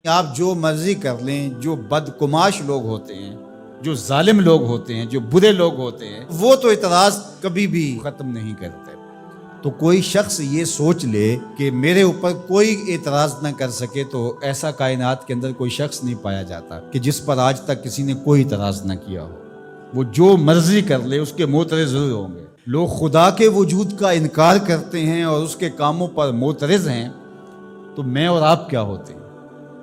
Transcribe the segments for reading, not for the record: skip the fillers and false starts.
آپ جو مرضی کر لیں، جو بدگماش لوگ ہوتے ہیں، جو ظالم لوگ ہوتے ہیں، جو برے لوگ ہوتے ہیں، وہ تو اعتراض کبھی بھی ختم نہیں کرتے۔ تو کوئی شخص یہ سوچ لے کہ میرے اوپر کوئی اعتراض نہ کر سکے، تو ایسا کائنات کے اندر کوئی شخص نہیں پایا جاتا کہ جس پر آج تک کسی نے کوئی اعتراض نہ کیا ہو۔ وہ جو مرضی کر لے، اس کے معترض ضرور ہوں گے۔ لوگ خدا کے وجود کا انکار کرتے ہیں اور اس کے کاموں پر معترض ہیں، تو میں اور آپ کیا ہوتے ہیں؟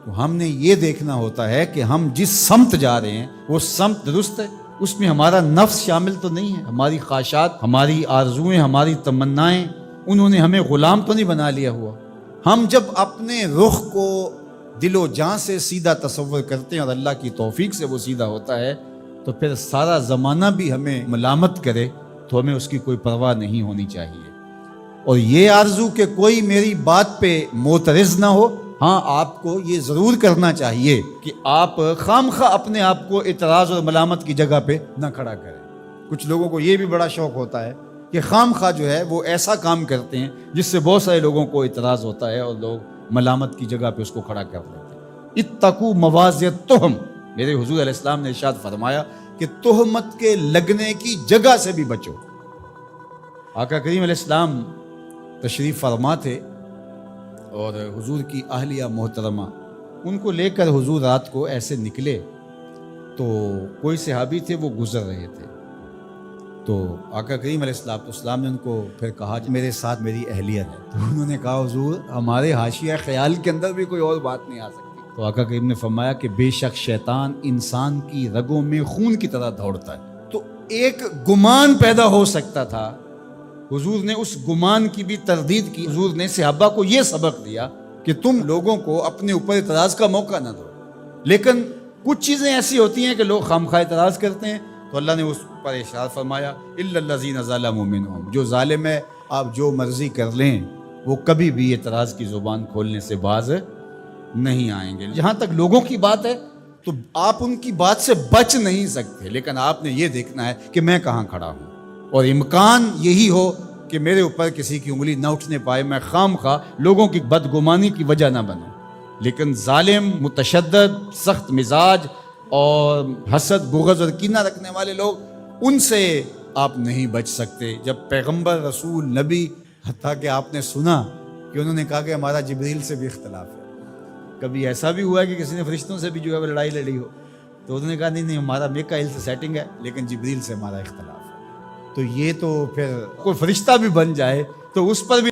تو ہم نے یہ دیکھنا ہوتا ہے کہ ہم جس سمت جا رہے ہیں وہ سمت درست ہے، اس میں ہمارا نفس شامل تو نہیں ہے، ہماری خواہشات، ہماری آرزویں، ہماری تمنائیں، انہوں نے ہمیں غلام تو نہیں بنا لیا ہوا۔ ہم جب اپنے رخ کو دل و جان سے سیدھا تصور کرتے ہیں اور اللہ کی توفیق سے وہ سیدھا ہوتا ہے، تو پھر سارا زمانہ بھی ہمیں ملامت کرے تو ہمیں اس کی کوئی پرواہ نہیں ہونی چاہیے۔ اور یہ آرزو کہ کوئی میری بات پہ معترض نہ ہو، ہاں آپ کو یہ ضرور کرنا چاہیے کہ آپ خام خواہ اپنے آپ کو اعتراض اور ملامت کی جگہ پہ نہ کھڑا کریں۔ کچھ لوگوں کو یہ بھی بڑا شوق ہوتا ہے کہ خام خواہ جو ہے وہ ایسا کام کرتے ہیں جس سے بہت سارے لوگوں کو اعتراض ہوتا ہے اور لوگ ملامت کی جگہ پہ اس کو کھڑا کر دیتے ہیں۔ اتقوا مواضع التہم، میرے حضور علیہ السلام نے ارشاد فرمایا کہ تہمت کے لگنے کی جگہ سے بھی بچو۔ آقا کریم علیہ السلام تشریف فرما تھے اور حضور کی اہلیہ محترمہ، ان کو لے کر حضور رات کو ایسے نکلے تو کوئی صحابی تھے، وہ گزر رہے تھے۔ تو آقا کریم علیہ السلام نے ان کو پھر کہا کہ میرے ساتھ میری اہلیت ہے۔ تو انہوں نے کہا حضور ہمارے حاشیہ خیال کے اندر بھی کوئی اور بات نہیں آ سکتی۔ تو آقا کریم نے فرمایا کہ بے شک شیطان انسان کی رگوں میں خون کی طرح دوڑتا ہے۔ تو ایک گمان پیدا ہو سکتا تھا، حضور نے اس گمان کی بھی تردید کی۔ حضور نے صحابہ کو یہ سبق دیا کہ تم لوگوں کو اپنے اوپر اعتراض کا موقع نہ دو، لیکن کچھ چیزیں ایسی ہوتی ہیں کہ لوگ خامخواہ اعتراض کرتے ہیں، تو اللہ نے اس پر ارشاد فرمایا الا الذین ظلموا منہم، جو ظالم ہے آپ جو مرضی کر لیں وہ کبھی بھی اعتراض کی زبان کھولنے سے باز نہیں آئیں گے۔ جہاں تک لوگوں کی بات ہے تو آپ ان کی بات سے بچ نہیں سکتے، لیکن آپ نے یہ دیکھنا ہے کہ میں کہاں کھڑا ہوں، اور امکان یہی ہو کہ میرے اوپر کسی کی انگلی نہ اٹھنے پائے، میں خام خواہ لوگوں کی بدگمانی کی وجہ نہ بنوں۔ لیکن ظالم، متشدد، سخت مزاج اور حسد، بغض اور کینہ رکھنے والے لوگ، ان سے آپ نہیں بچ سکتے۔ جب پیغمبر، رسول، نبی، حتیٰ کہ آپ نے سنا کہ انہوں نے کہا کہ ہمارا جبریل سے بھی اختلاف ہے۔ کبھی ایسا بھی ہوا ہے کہ کسی نے فرشتوں سے بھی جو ہے وہ لڑائی لڑی ہو، تو انہوں نے کہا نہیں ہمارا میکائیل سے سیٹنگ ہے، لیکن جبریل سے ہمارا اختلاف ہے۔ تو یہ تو پھر کوئی فرشتہ بھی بن جائے تو اس پر بھی